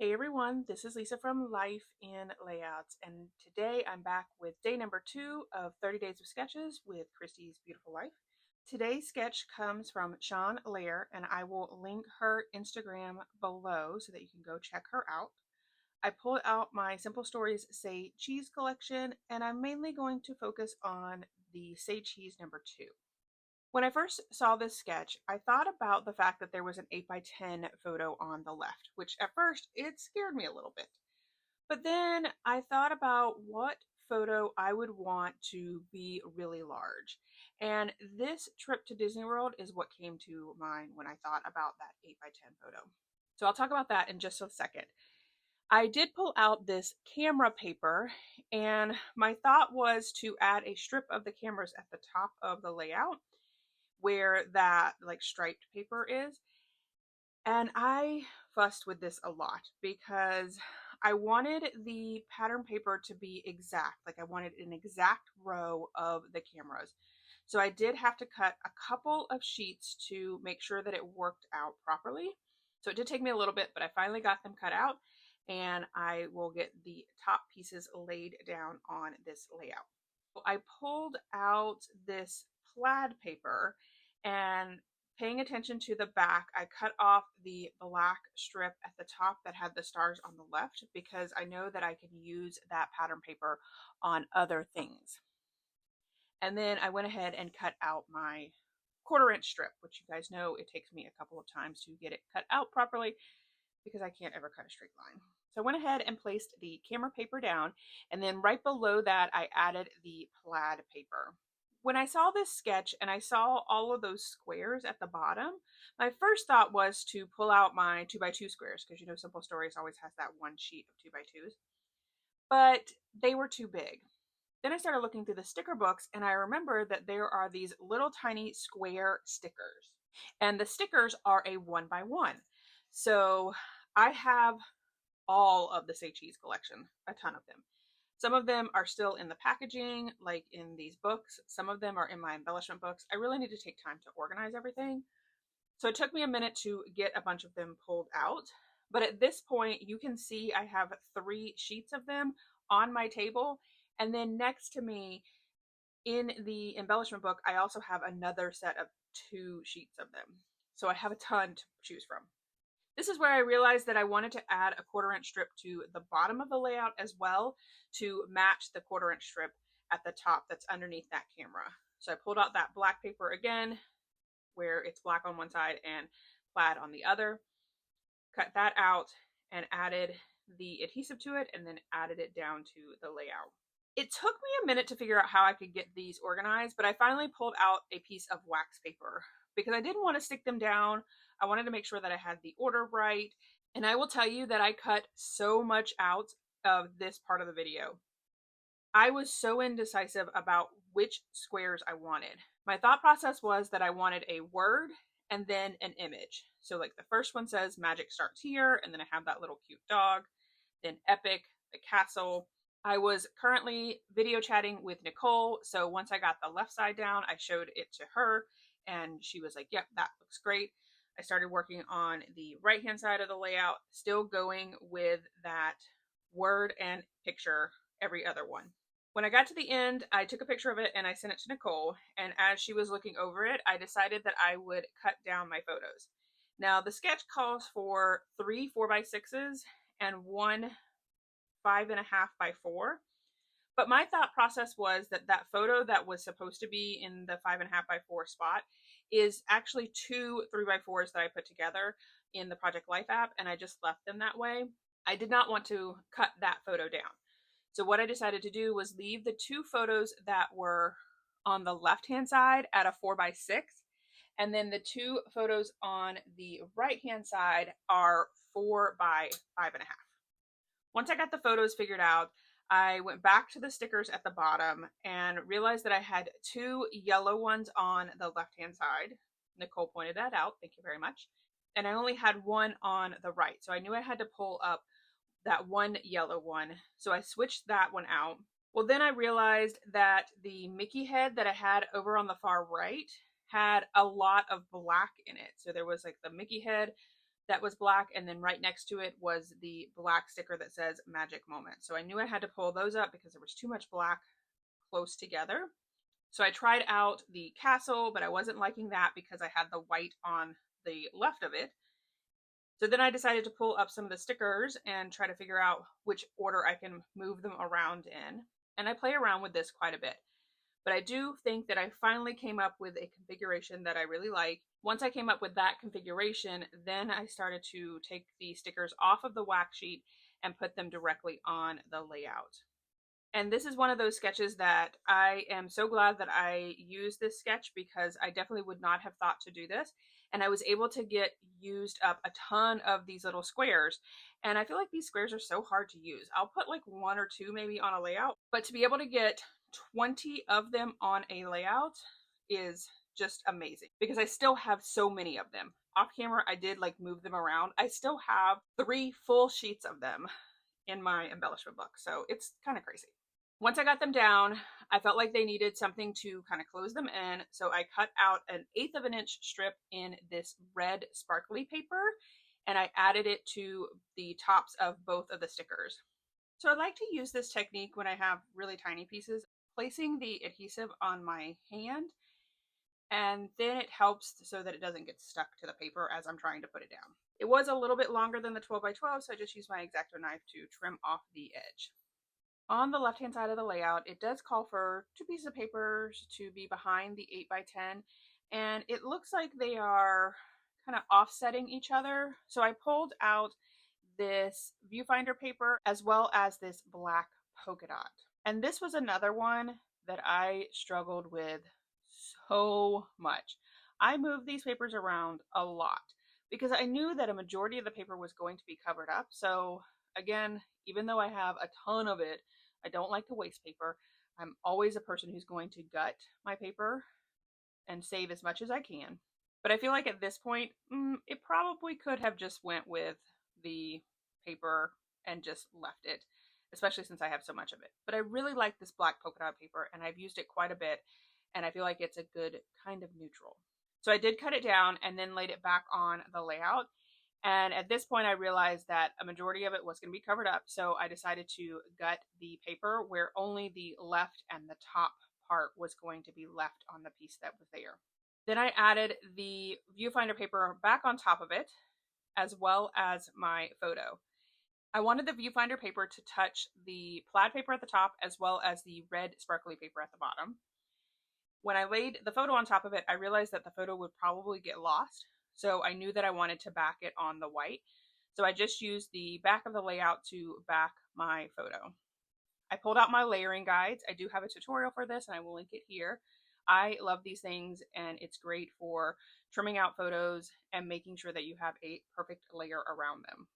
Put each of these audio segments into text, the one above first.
Hey everyone, this is Lisa from Life in Layouts, and today I'm back with day number 2 of 30 Days of Sketches with Christy's Beautiful Life. Today's sketch comes from Sean Lair, and I will link her Instagram below so that you can go check her out. I pulled out my Simple Stories Say Cheese collection, and I'm mainly going to focus on the Say Cheese number 2. When I first saw this sketch, I thought about the fact that there was an 8x10 photo on the left, which at first it scared me a little bit. But then I thought about what photo I would want to be really large. And this trip to Disney World is what came to mind when I thought about that 8x10 photo. So I'll talk about that in just a second. I did pull out this camera paper, and my thought was to add a strip of the cameras at the top of the layout where that like striped paper is. And I fussed with this a lot because I wanted the pattern paper to be exact. Like I wanted an exact row of the cameras. So I did have to cut a couple of sheets to make sure that it worked out properly. So it did take me a little bit, but I finally got them cut out, and I will get the top pieces laid down on this layout. I pulled out this plaid paper, and paying attention to the back, I cut off the black strip at the top that had the stars on the left because I know that I can use that pattern paper on other things. And then I went ahead and cut out my 1/4 inch strip, which you guys know it takes me a couple of times to get it cut out properly because I can't ever cut a straight line. So I went ahead and placed the camera paper down, and then right below that I added the plaid paper. When I saw this sketch and I saw all of those squares at the bottom, my first thought was to pull out my 2x2 squares because you know Simple Stories always has that one sheet of 2x2s, but they were too big. Then I started looking through the sticker books, and I remember that there are these little tiny square stickers, and the stickers are a 1x1. So I have all of the Say Cheese collection, a ton of them. Some of them are still in the packaging, like in these books. Some of them are in my embellishment books. I really need to take time to organize everything. So it took me a minute to get a bunch of them pulled out. But at this point, you can see I have 3 sheets of them on my table. And then next to me in the embellishment book, I also have another set of 2 sheets of them. So I have a ton to choose from. This is where I realized that I wanted to add a 1/4 inch strip to the bottom of the layout as well to match the 1/4 inch strip at the top that's underneath that camera. So I pulled out that black paper again, where it's black on one side and plaid on the other, cut that out and added the adhesive to it, and then added it down to the layout. It took me a minute to figure out how I could get these organized, but I finally pulled out a piece of wax paper because I didn't want to stick them down. I wanted to make sure that I had the order right. And I will tell you that I cut so much out of this part of the video. I was so indecisive about which squares I wanted. My thought process was that I wanted a word and then an image. So like the first one says magic starts here, and then I have that little cute dog, then epic, the castle. I was currently video chatting with Nicole, so once I got the left side down, I showed it to her, and she was like, yep, that looks great. I started working on the right-hand side of the layout, still going with that word and picture every other one. When I got to the end, I took a picture of it and I sent it to Nicole, and as she was looking over it, I decided that I would cut down my photos. Now, the sketch calls for 3 4x6s and 1 5.5x4. But my thought process was that that photo that was supposed to be in the 5.5x4 spot is actually 2 3x4s that I put together in the Project Life app, and I just left them that way. I did not want to cut that photo down. So what I decided to do was leave the 2 photos that were on the left-hand side at a 4x6, and then the 2 photos on the right-hand side are 4x5.5. Once I got the photos figured out, I went back to the stickers at the bottom and realized that I had 2 yellow ones on the left-hand side. Nicole pointed that out. Thank you very much. And I only had 1 on the right. So I knew I had to pull up that 1 yellow one. So I switched that one out. Well, then I realized that the Mickey head that I had over on the far right had a lot of black in it. So there was like the Mickey head that was black, and then right next to it was the black sticker that says Magic Moment. So I knew I had to pull those up because there was too much black close together. So I tried out the castle, but I wasn't liking that because I had the white on the left of it. So then I decided to pull up some of the stickers and try to figure out which order I can move them around in. And I play around with this quite a bit. But I do think that I finally came up with a configuration that I really like. Once I came up with that configuration, then I started to take the stickers off of the wax sheet and put them directly on the layout. And this is one of those sketches that I am so glad that I used this sketch, because I definitely would not have thought to do this. And I was able to get used up a ton of these little squares. And I feel like these squares are so hard to use. I'll put like one or two maybe on a layout, but to be able to get 20 of them on a layout is just amazing, because I still have so many of them. Off camera, I did like move them around. I still have 3 full sheets of them in my embellishment book. So it's kind of crazy. Once I got them down, I felt like they needed something to kind of close them in. So I cut out an 1/8 of an inch strip in this red sparkly paper, and I added it to the tops of both of the stickers. So I like to use this technique when I have really tiny pieces, placing the adhesive on my hand, and then it helps so that it doesn't get stuck to the paper as I'm trying to put it down. It was a little bit longer than the 12 by 12, so I just used my X-Acto knife to trim off the edge. On the left-hand side of the layout, it does call for 2 pieces of paper to be behind the 8 by 10, and it looks like they are kind of offsetting each other. So I pulled out this viewfinder paper as well as this black polka dot. And this was another one that I struggled with so much. I moved these papers around a lot because I knew that a majority of the paper was going to be covered up. So again, even though I have a ton of it, I don't like to waste paper. I'm always a person who's going to gut my paper and save as much as I can. But I feel like at this point, it probably could have just went with the paper and just left it, especially since I have so much of it. But I really like this black polka dot paper, and I've used it quite a bit, and I feel like it's a good kind of neutral. So I did cut it down and then laid it back on the layout. And at this point, I realized that a majority of it was going to be covered up. So I decided to gut the paper where only the left and the top part was going to be left on the piece that was there. Then I added the viewfinder paper back on top of it, as well as my photo. I wanted the viewfinder paper to touch the plaid paper at the top, as well as the red sparkly paper at the bottom. When I laid the photo on top of it, I realized that the photo would probably get lost. So I knew that I wanted to back it on the white. So I just used the back of the layout to back my photo. I pulled out my layering guides. I do have a tutorial for this, and I will link it here. I love these things, and it's great for trimming out photos and making sure that you have a perfect layer around them.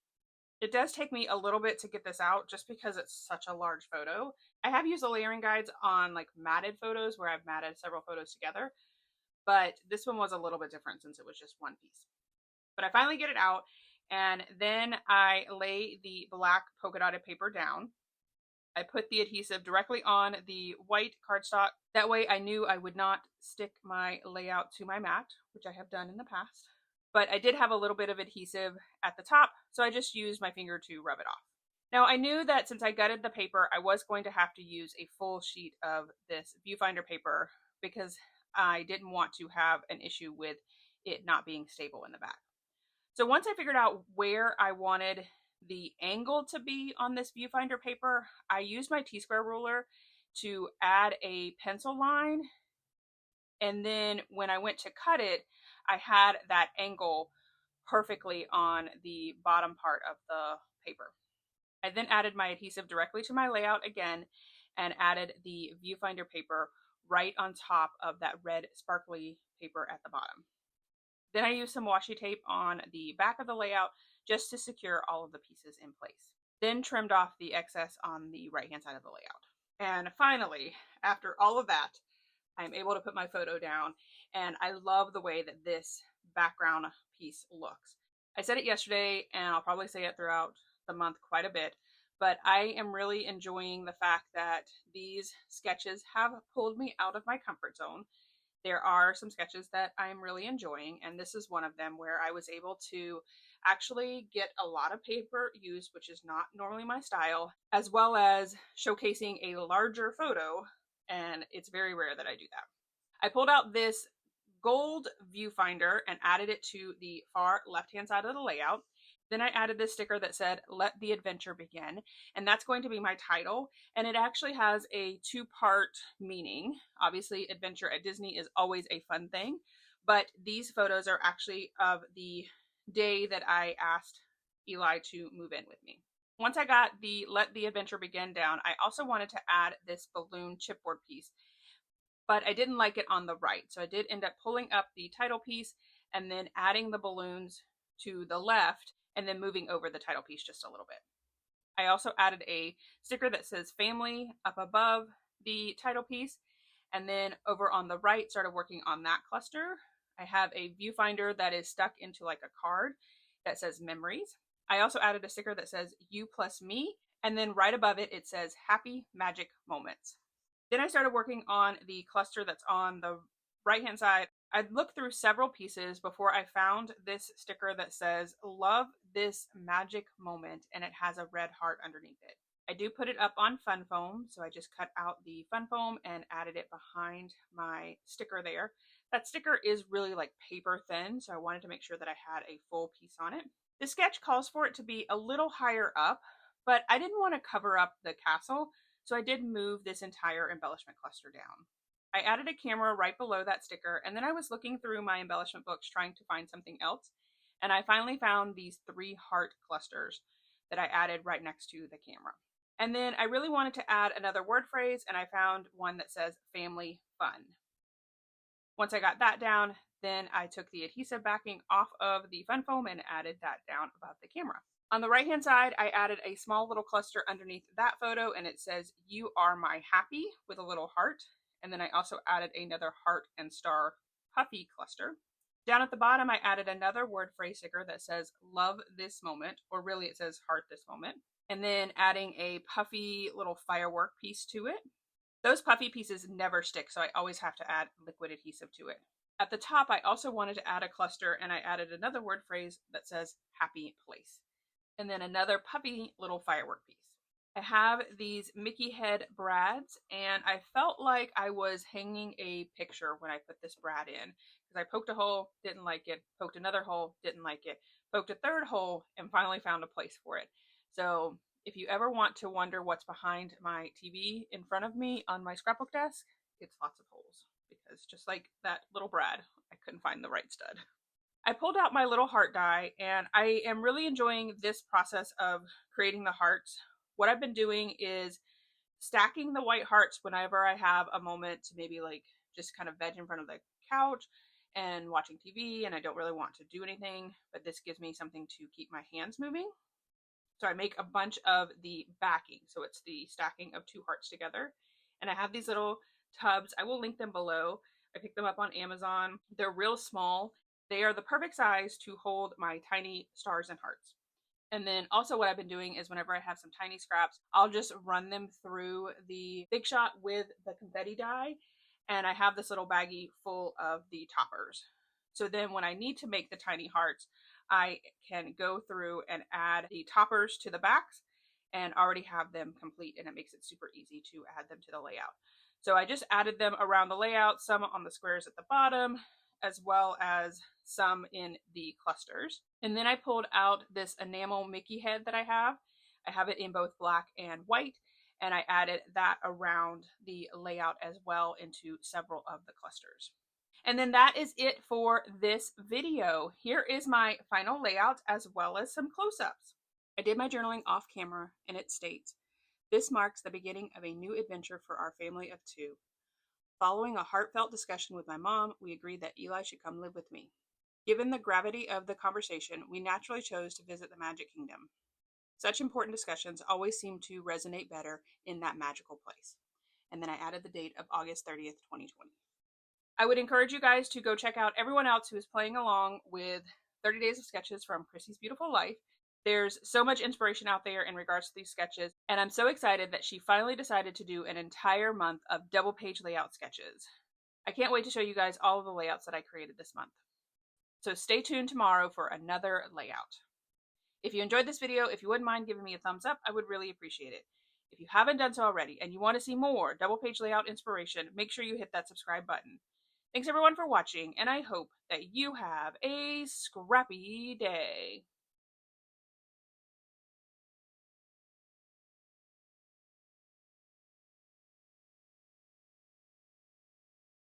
It does take me a little bit to get this out just because it's such a large photo. I have used the layering guides on like matted photos where I've matted several photos together, but this one was a little bit different since it was just one piece. But I finally get it out, and then I lay the black polka dotted paper down. I put the adhesive directly on the white cardstock. That way I knew I would not stick my layout to my mat, which I have done in the past. But I did have a little bit of adhesive at the top, so I just used my finger to rub it off. Now I knew that since I gutted the paper, I was going to have to use a full sheet of this viewfinder paper because I didn't want to have an issue with it not being stable in the back. So once I figured out where I wanted the angle to be on this viewfinder paper, I used my T-square ruler to add a pencil line, and then when I went to cut it, I had that angle perfectly on the bottom part of the paper. I then added my adhesive directly to my layout again and added the viewfinder paper right on top of that red sparkly paper at the bottom. Then I used some washi tape on the back of the layout just to secure all of the pieces in place. Then trimmed off the excess on the right-hand side of the layout. And finally, after all of that, I'm able to put my photo down, and I love the way that this background piece looks. I said it yesterday, and I'll probably say it throughout the month quite a bit, but I am really enjoying the fact that these sketches have pulled me out of my comfort zone. There are some sketches that I'm really enjoying, and this is one of them where I was able to actually get a lot of paper used, which is not normally my style, as well as showcasing a larger photo, and it's very rare that I do that. I pulled out this gold viewfinder and added it to the far left-hand side of the layout. Then I added this sticker that said, "Let the adventure begin," and that's going to be my title. And it actually has a two-part meaning. Obviously, adventure at Disney is always a fun thing, but these photos are actually of the day that I asked Eli to move in with me. Once I got the "Let the adventure begin" down, I also wanted to add this balloon chipboard piece, but I didn't like it on the right. So I did end up pulling up the title piece and then adding the balloons to the left and then moving over the title piece just a little bit. I also added a sticker that says "Family" up above the title piece, and then over on the right started working on that cluster. I have a viewfinder that is stuck into like a card that says "Memories." I also added a sticker that says "You plus me," and then right above it, it says "Happy Magic Moments." Then I started working on the cluster that's on the right-hand side. I looked through several pieces before I found this sticker that says "Love this magic moment," and it has a red heart underneath it. I do put it up on fun foam, so I just cut out the fun foam and added it behind my sticker there. That sticker is really like paper thin, so I wanted to make sure that I had a full piece on it. The sketch calls for it to be a little higher up, but I didn't want to cover up the castle, so I did move this entire embellishment cluster down. I added a camera right below that sticker, and then I was looking through my embellishment books trying to find something else, and I finally found these 3 heart clusters that I added right next to the camera. And then I really wanted to add another word phrase, and I found one that says "Family Fun." Once I got that down, then I took the adhesive backing off of the fun foam and added that down above the camera. On the right-hand side, I added a small little cluster underneath that photo, and it says "You are my happy" with a little heart. And then I also added another heart and star puffy cluster. Down at the bottom, I added another word phrase sticker that says "Love this moment," or really it says "Heart this moment." And then adding a puffy little firework piece to it. Those puffy pieces never stick, so I always have to add liquid adhesive to it. At the top, I also wanted to add a cluster, and I added another word phrase that says "Happy Place," and then another puffy little firework piece. I have these Mickey head brads, and I felt like I was hanging a picture when I put this brad in, because I poked a hole, didn't like it, poked another hole, didn't like it, poked a third hole, and finally found a place for it. So if you ever want to wonder what's behind my TV in front of me on my scrapbook desk, it's lots of holes, because just like that little brad, I couldn't find the right stud. I pulled out my little heart die, and I am really enjoying this process of creating the hearts. What I've been doing is stacking the white hearts whenever I have a moment to maybe like just kind of veg in front of the couch and watching TV, and I don't really want to do anything, but this gives me something to keep my hands moving. So I make a bunch of the backing. So it's the stacking of 2 hearts together. And I have these little tubs. I will link them below. I picked them up on Amazon. They're real small. They are the perfect size to hold my tiny stars and hearts. And then also what I've been doing is whenever I have some tiny scraps, I'll just run them through the Big Shot with the confetti die. And I have this little baggie full of the toppers. So then when I need to make the tiny hearts, I can go through and add the toppers to the backs and already have them complete, and it makes it super easy to add them to the layout. So I just added them around the layout, some on the squares at the bottom, as well as some in the clusters. And then I pulled out this enamel Mickey head that I have. I have it in both black and white, and I added that around the layout as well into several of the clusters. And then that is it for this video. Here is my final layout as well as some close-ups. I did my journaling off camera, and it states, "This marks the beginning of a new adventure for our family of 2. Following a heartfelt discussion with my mom, we agreed that Eli should come live with me. Given the gravity of the conversation, we naturally chose to visit the Magic Kingdom. Such important discussions always seem to resonate better in that magical place." And then I added the date of August 30th, 2020. I would encourage you guys to go check out everyone else who is playing along with 30 Days of Sketches from Chrissy's Beautiful Life. There's so much inspiration out there in regards to these sketches, and I'm so excited that she finally decided to do an entire month of double page layout sketches. I can't wait to show you guys all of the layouts that I created this month. So stay tuned tomorrow for another layout. If you enjoyed this video, if you wouldn't mind giving me a thumbs up, I would really appreciate it. If you haven't done so already and you want to see more double page layout inspiration, make sure you hit that subscribe button. Thanks everyone for watching, and I hope that you have a scrappy day.